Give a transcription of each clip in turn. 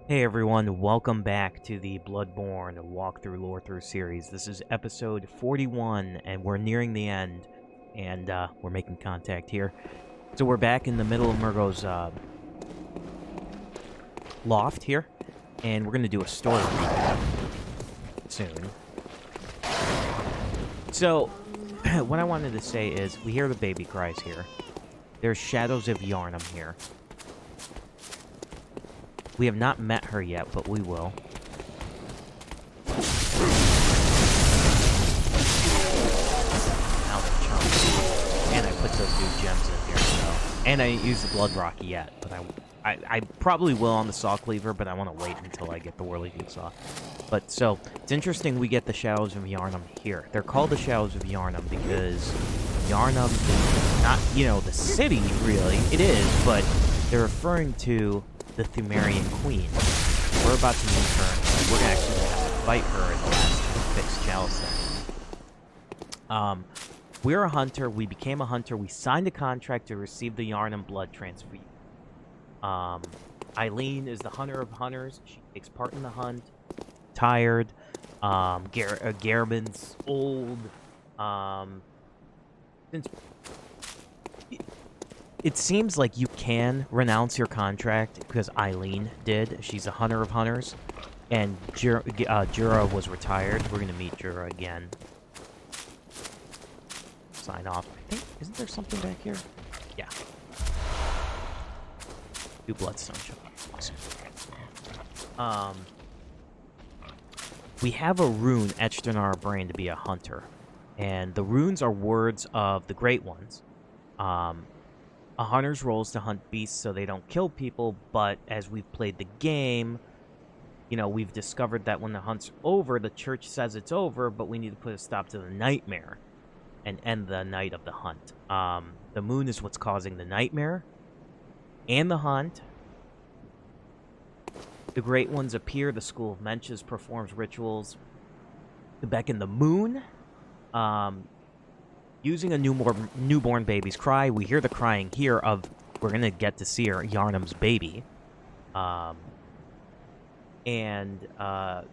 Hey everyone, welcome back to the Bloodborne walkthrough Lorethrough series. This is episode 41, and we're nearing the end, and we're making contact here. So we're back in the middle of Mergo's loft here, and we're going to do a story recap soon. So, what I wanted to say is, we hear the baby cries here. There's shadows of Yharnam here. We have not met her yet, but we will. Now the chunks. And I put those new gems in here, so. And I didn't use the blood rock yet, but I probably will on the saw cleaver, but I want to wait until I get the whirligig saw. But so, it's interesting we get the Shadows of Yharnam here. They're called the Shadows of Yharnam because Yharnam is not, you know, the city, really. It is, but they're referring to the Thumerian Queen. We're about to meet her. We're gonna actually have to fight her in the last fixed chalice thing. We're a hunter. We became a hunter. We signed a contract to receive the Yharnam blood transfusion. Eileen is the hunter of hunters. She takes part in the hunt. Tired. Garabin's old. Since it seems like you can renounce your contract because Eileen did. She's a hunter of hunters. And Jura was retired. We're going to meet Jura again. Sign off. I think, isn't there something back here? Yeah. Do bloodstone shot. Awesome. We have a rune etched in our brain to be a hunter. And the runes are words of the Great Ones. A hunter's role is to hunt beasts so they don't kill people, but as we've played the game, you know, we've discovered that when the hunt's over, the church says it's over, but we need to put a stop to the nightmare and end the night of the hunt. The moon is what's causing the nightmare and the hunt. The Great Ones appear. The School of Menches performs rituals to beckon the moon. Using a newborn baby's cry, we hear the crying here of, we're going to get to see her, Yharnam's baby. They're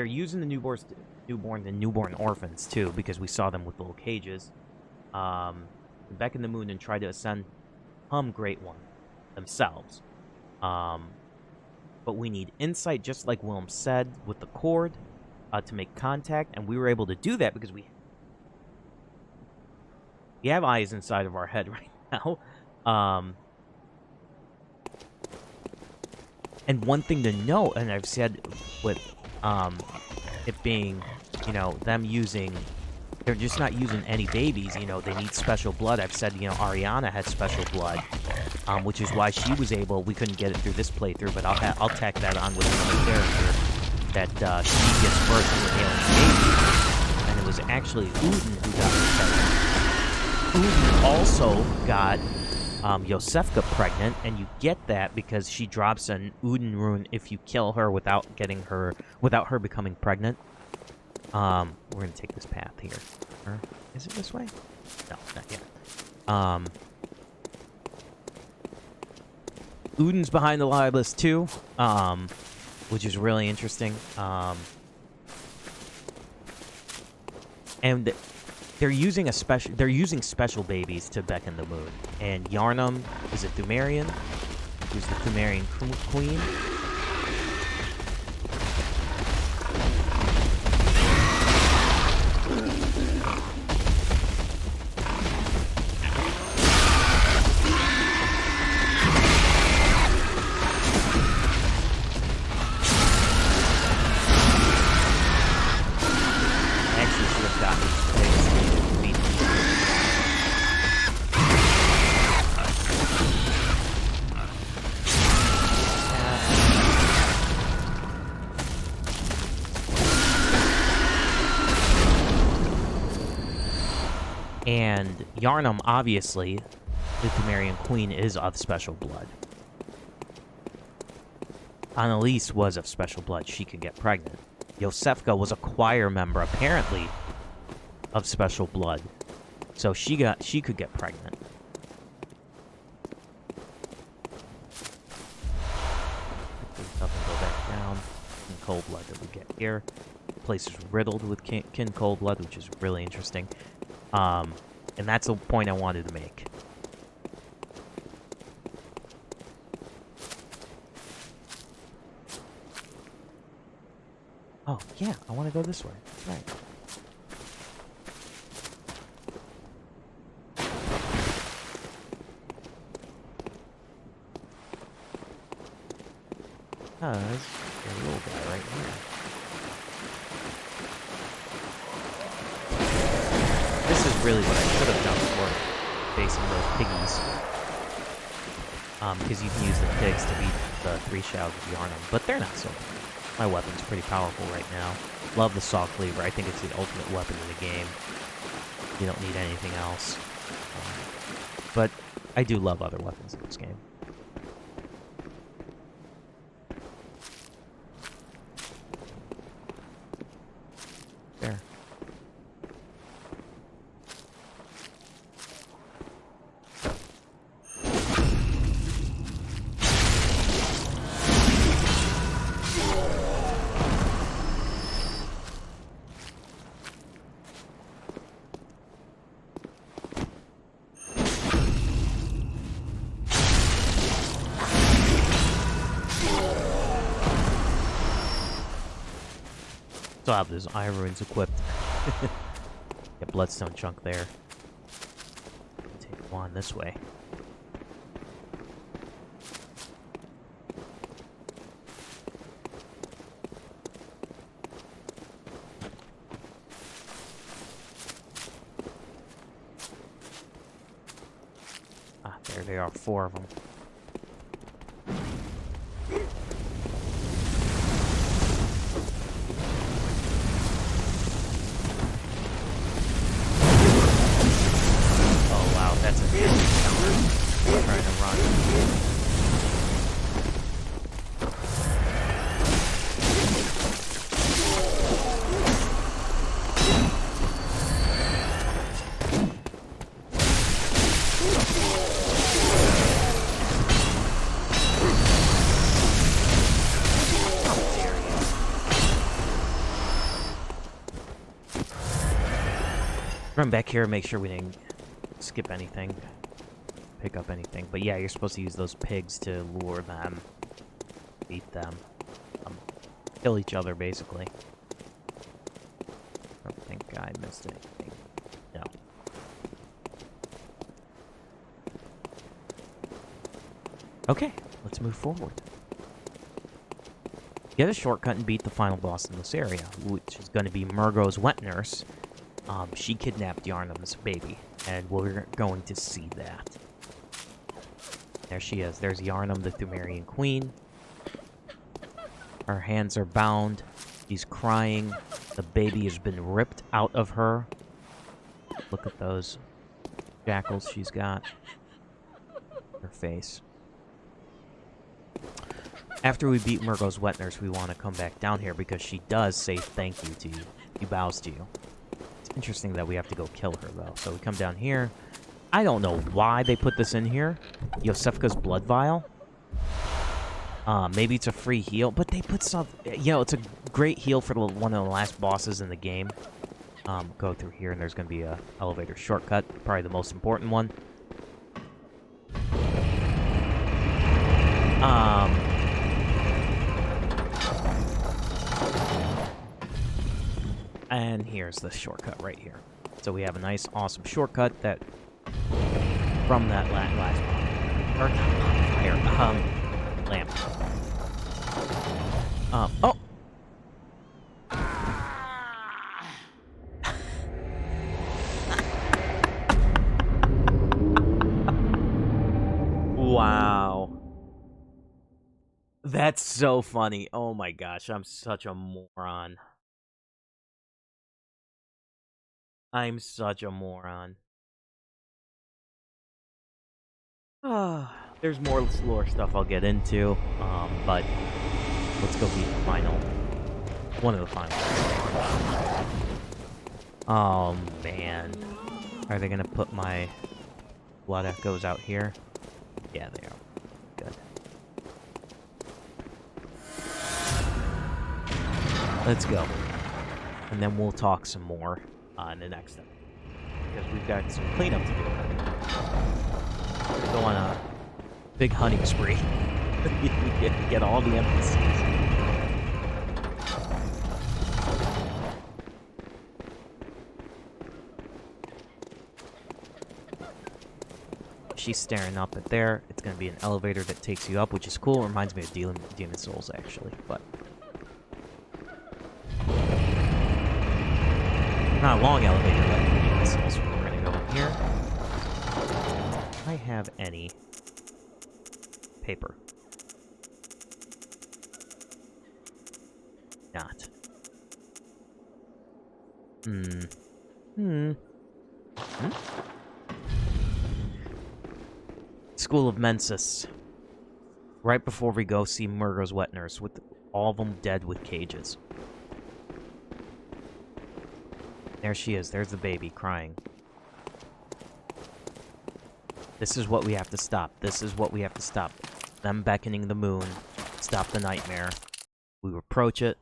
using the newborn orphans, too, because we saw them with little cages. To beckon the moon and try to ascend Great One themselves. But we need insight, just like Willem said, with the cord, to make contact, and we were able to do that because we have eyes inside of our head right now. And one thing to note, and I've said with it being, you know, them using, they're just not using any babies, you know, they need special blood. I've said, you know, Ariana had special blood, which is why she was able, we couldn't get it through this playthrough, but I'll tack that on with another character, that she gets birth to an alien baby, and it was actually Uden who got her pregnant. Uden also got Yosefka pregnant, and you get that because she drops an Uden rune if you kill her without her becoming pregnant. We're gonna take this path here. Or is it this way? No, not yet. Uden's behind the live list too, which is really interesting. And they're using special babies to beckon the moon. And Yharnam is a Thumerian, who's the Thumerian queen. And Yharnam, obviously, the Thumerian Queen, is of special blood. Annalise was of special blood. She could get pregnant. Yosefka was a choir member, apparently, of special blood. So she could get pregnant. cold blood that we get here. The place is riddled with kin cold blood, which is really interesting. And that's the point I wanted to make. Oh, yeah, I want to go this way. Right. Oh, there's a little guy right here. This is really what I should have done before facing those piggies. Because you can use the pigs to beat the 3-shrouded Yarnum, but they're not so bad. My weapon's pretty powerful right now. Love the saw cleaver. I think it's the ultimate weapon in the game. You don't need anything else. But I do love other weapons in this game. There. Still have those eye runes equipped. Get bloodstone chunk there. Take one this way. Ah, there they are, 4 of them. Run back here and make sure we didn't skip anything, pick up anything. But yeah, you're supposed to use those pigs to lure them, beat them, kill each other, basically. I don't think I missed anything. No. Okay, let's move forward. Get a shortcut and beat the final boss in this area, which is going to be Mergo's wet nurse. She kidnapped Yarnum's baby, and we're going to see that. There she is. There's Yarnum, the Thumerian queen. Her hands are bound. She's crying. The baby has been ripped out of her. Look at those shackles she's got. Her face. After we beat Mergo's wet nurse, we want to come back down here because she does say thank you to you. She bows to you. Interesting that we have to go kill her, though. So we come down here. I don't know why they put this in here. Yosefka's blood vial. Maybe it's a free heal, but they put some... You know, it's a great heal for one of the last bosses in the game. Go through here, and there's going to be a elevator shortcut. Probably the most important one. And here's the shortcut right here. So we have a nice, awesome shortcut that from that last or not fire, lamp. Oh. Wow. That's so funny. Oh my gosh, I'm such a moron. I'm such a moron. There's more lore stuff I'll get into, but let's go beat the final. One of the final. Oh, man. Are they gonna put my blood echoes out here? Yeah, they are. Good. Let's go. And then we'll talk some more in the next episode. Because we've got some cleanup to do. We're gonna go on a big hunting spree. Get all the NPCs. She's staring up at there. It's going to be an elevator that takes you up, which is cool. It reminds me of Demon Souls, actually. But not a long elevator like Demon Souls. We're going to go in here. Do I have any paper? Not. School of Mensis. Right before we go see Mergo's wet nurse, with all of them dead with cages. There she is. There's the baby crying. This is what we have to stop. This is what we have to stop. Them beckoning the moon. Stop the nightmare. We approach it.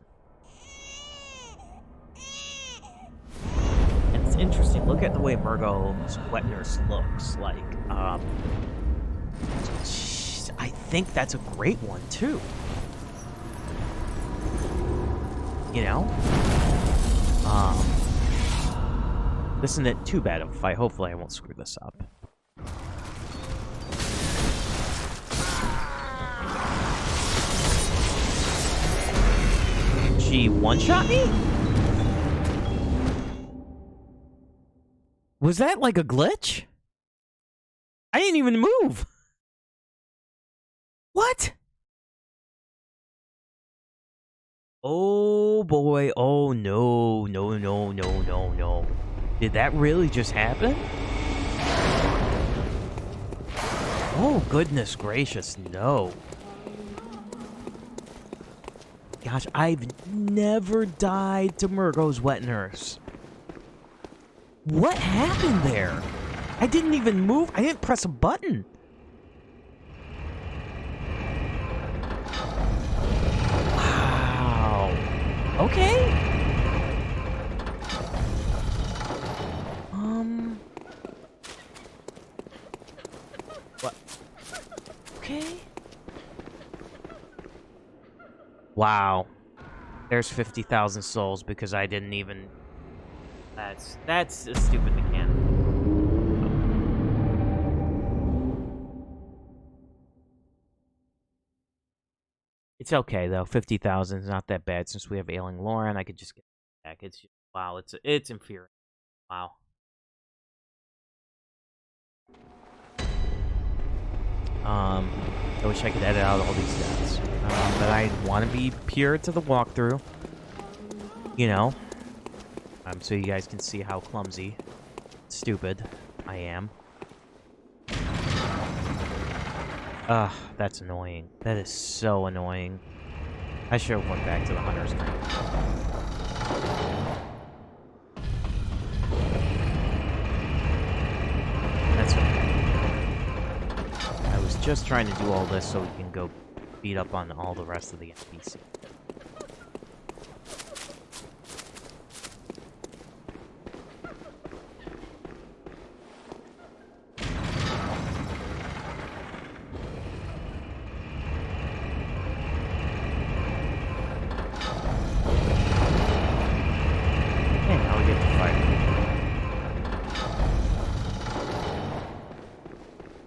And it's interesting. Look at the way Mergo's wet nurse looks like. I think that's a great one, too. You know? This isn't too bad of a fight. Hopefully I won't screw this up. She one-shot me? Was that like a glitch? I didn't even move. What? Oh boy. Oh no. No, no, no, no, no. Did that really just happen? Oh, goodness gracious, no. Gosh, I've never died to Mergo's wet nurse. What happened there? I didn't even move. I didn't press a button. Wow. Okay. What? Okay. Wow. There's 50,000 souls because I didn't even... That's a stupid mechanic. It's okay though. 50,000 is not that bad since we have Ailing Lauren. I could just get it back. It's just, wow. It's infuriating. Wow. I wish I could edit out all these deaths. But I want to be pure to the walkthrough. You know. So you guys can see how clumsy, stupid I am. Ugh, that's annoying. That is so annoying. I should have went back to the hunter's dream. That's okay. I was just trying to do all this so we can go beat up on all the rest of the NPC.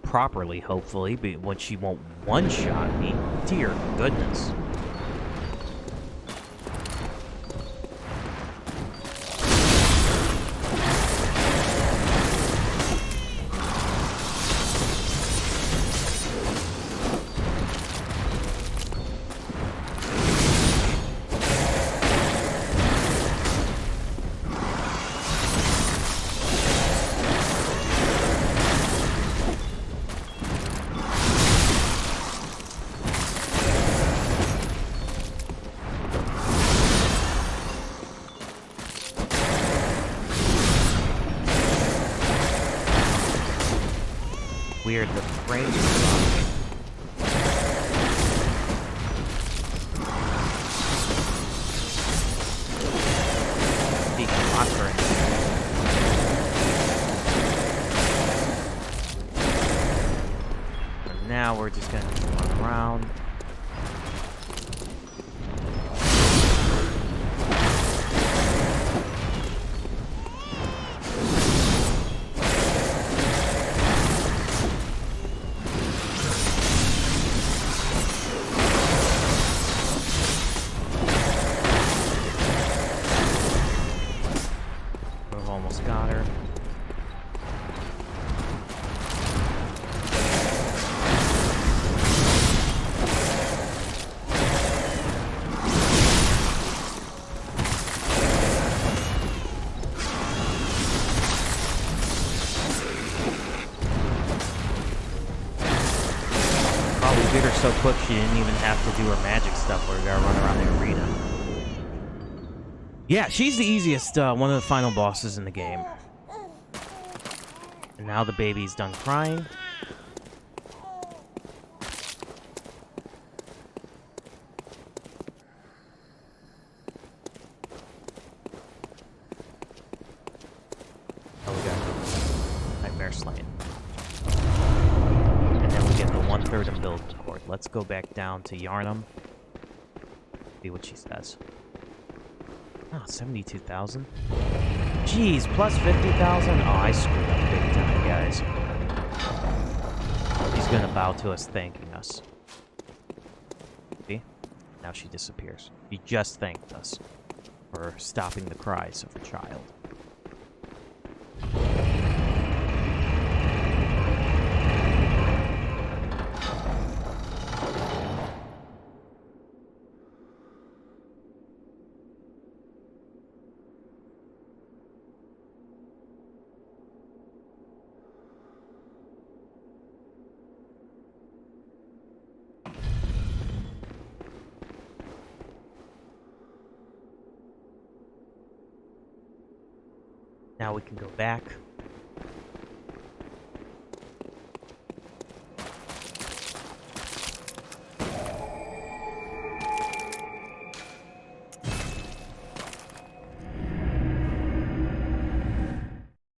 Properly, hopefully, but when she won't one-shot me. Dear goodness. Weird, the frame is dropping. quick she didn't even have to do her magic stuff where we gotta run around the arena. Yeah, she's the easiest, one of the final bosses in the game. And now the baby's done crying. Oh, we got Nightmare Slaying. And then we get the 1/3 umbilical cord. Let's go back down to Yarnum. See what she says. Oh, 72,000. Jeez, plus 50,000? Oh, I screwed up big time, guys. She's gonna bow to us, thanking us. See? Now she disappears. She just thanked us for stopping the cries of her child. Now we can go back.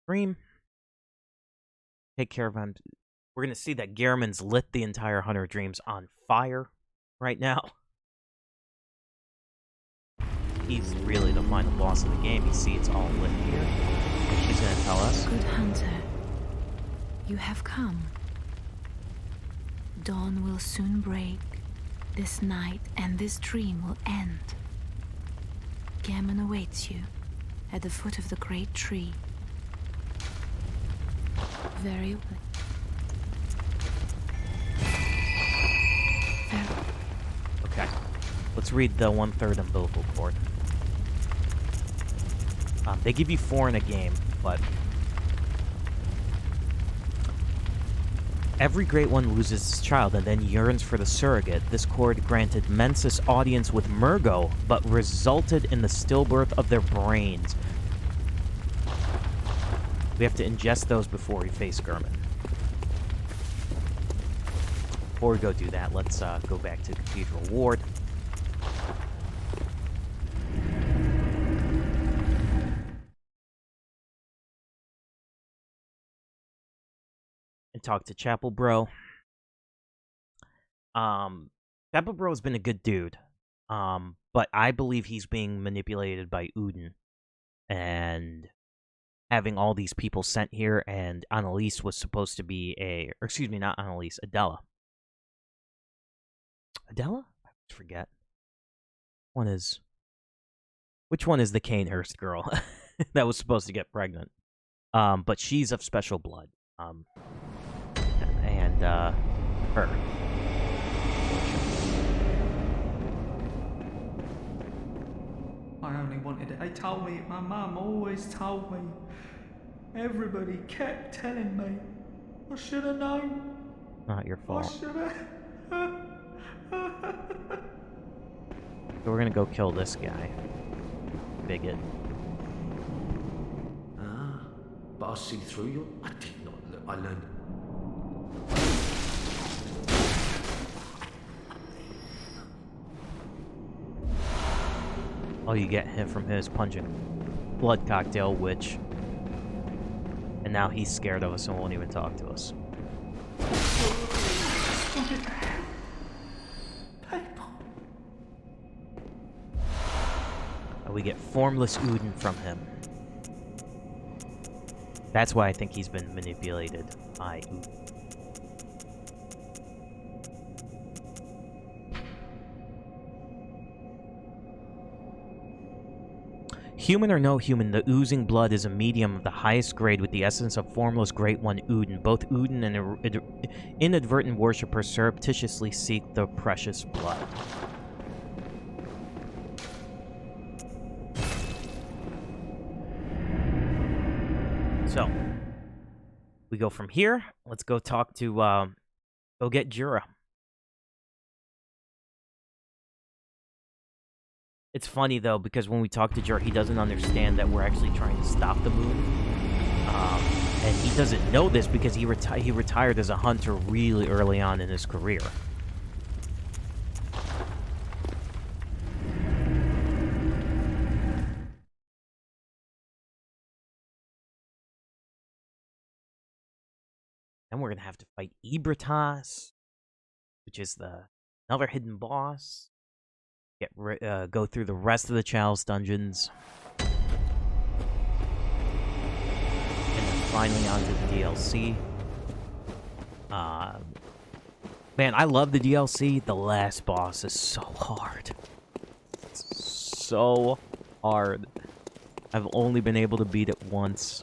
Dream. Take care of him. We're going to see that Gehrman's lit the entire 100 Dreams on fire right now. He's really the final boss of the game. You see it's all lit here. And she's going to tell us. Good hunter, you have come. Dawn will soon break. This night and this dream will end. Gehrman awaits you at the foot of the great tree. Very well. Okay. Let's read the 1/3 umbilical cord. They give you 4 in a game, but every great one loses his child and then yearns for the surrogate. This cord granted Mensis audience with Mergo, but resulted in the stillbirth of their brains. We have to ingest those before we face Gehrman. Before we go do that, let's go back to Cathedral Ward. And talk to Chapel Bro. Chapel Bro's been a good dude. But I believe he's being manipulated by Udin. And having all these people sent here, and Annalise was supposed to be or excuse me, not Annalise, Adela. Adela? I forget. Which one is the Canehurst girl that was supposed to get pregnant? But she's of special blood. And her. I only wanted it. They told me, my mum always told me. Everybody kept telling me. I should have known. Not your fault. I should have. So we're gonna go kill this guy. Bigot. Ah, but I see through you. I did not look. I learned. All you get him from his pungent blood cocktail, which... And now he's scared of us and won't even talk to us. We get formless Udin from him. That's why I think he's been manipulated by Udin. Human or no human, the oozing blood is a medium of the highest grade with the essence of formless Great One Udin. Both Udin and inadvertent worshippers surreptitiously seek the precious blood. So, we go from here. Let's go talk to, go get Jura. It's funny, though, because when we talk to Jer, he doesn't understand that we're actually trying to stop the moon. And he doesn't know this because he retired as a hunter really early on in his career. Then we're going to have to fight Ibritas, which is another hidden boss. Go through the rest of the Chalice dungeons. And then finally onto the DLC. Man, I love the DLC. The last boss is so hard. It's so hard. I've only been able to beat it once.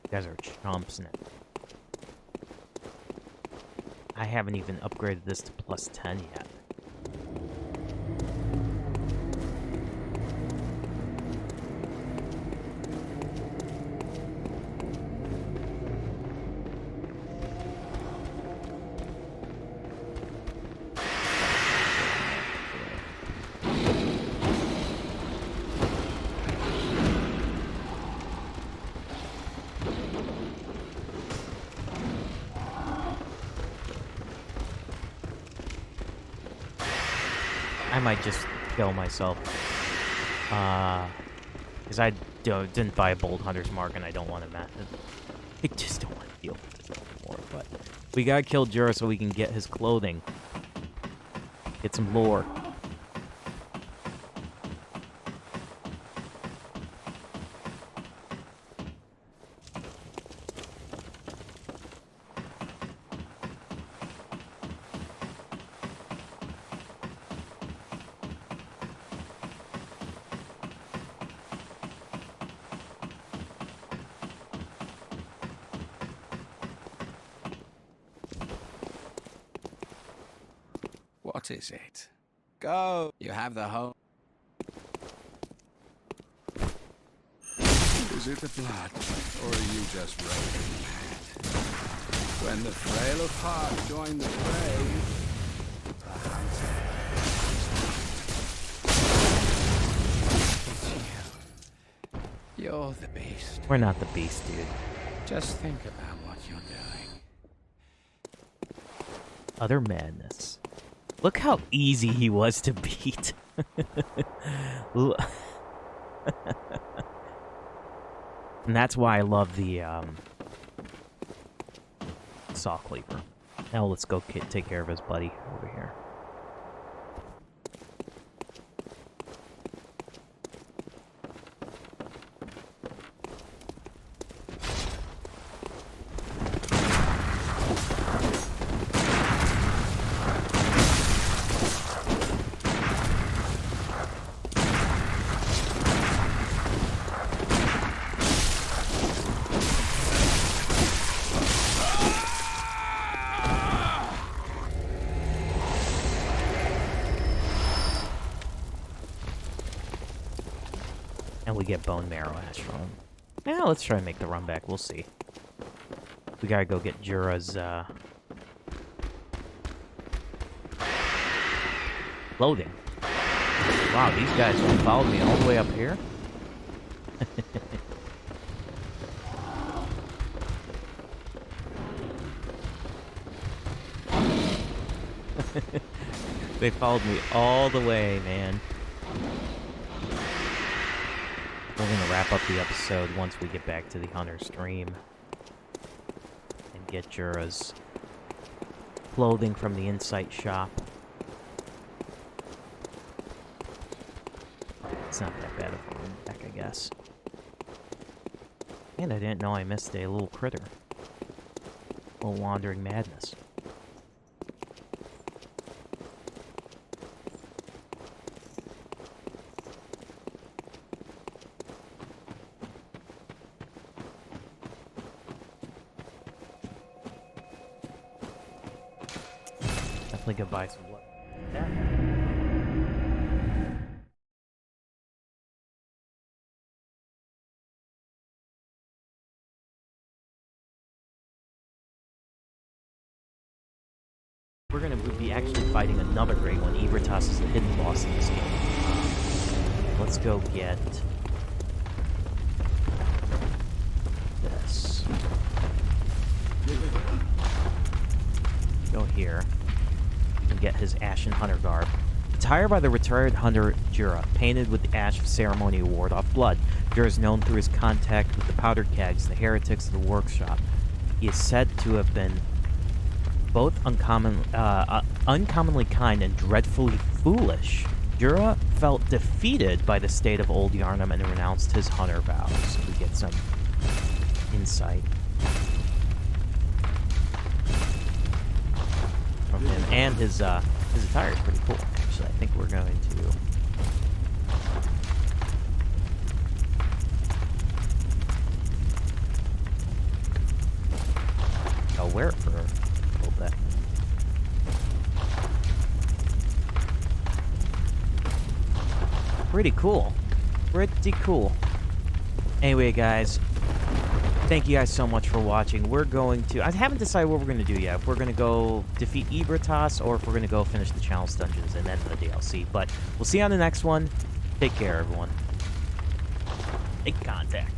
You guys are chomps now. I haven't even upgraded this to plus 10 yet. I might just kill myself. Because I didn't buy a Bold Hunter's Mark and I don't want to I just don't want to deal with this anymore. But we gotta kill Jura so we can get his clothing. Get some lore. What is it? Go! You have the whole... Is it the blood, or are you just raving mad? When the frail of heart join the fray, the hunter... It's you. You're the beast. We're not the beast, dude. Just think about what you're doing. Utter madness. Look how easy he was to beat. And that's why I love the saw cleaver. Now let's go take care of his buddy over here. And we get bone marrow ash from him. Yeah, let's try and make the run back. We'll see. We gotta go get Jura's, clothing. Wow, these guys followed me all the way up here? They followed me all the way, man. We're gonna wrap up the episode once we get back to the Hunter stream. And get Jura's clothing from the Insight shop. It's not that bad of a run back, I guess. And I didn't know I missed a little critter. A little wandering madness. Definitely go buy some wood. Yeah. we're going to be actually fighting another great one. Ebertas is the hidden boss in this game. Let's go get this. Go here and get his Ashen Hunter garb. Attired by the retired hunter Jura, painted with the ash of ceremony to ward off blood. Jura is known through his contact with the powder kegs, the heretics of the workshop. He is said to have been both uncommonly kind and dreadfully foolish. Jura felt defeated by the state of Old Yarnum and renounced his hunter vows. We get some insight from him, and his attire is pretty cool. Actually, I think we're going to. I'll wear it for a little bit. Pretty cool. Pretty cool. Anyway, guys, thank you guys so much for watching. We're going to... I haven't decided what we're going to do yet. If we're going to go defeat Ebertas, or if we're going to go finish the challenge dungeons and then the DLC. But we'll see you on the next one. Take care, everyone. Make contact.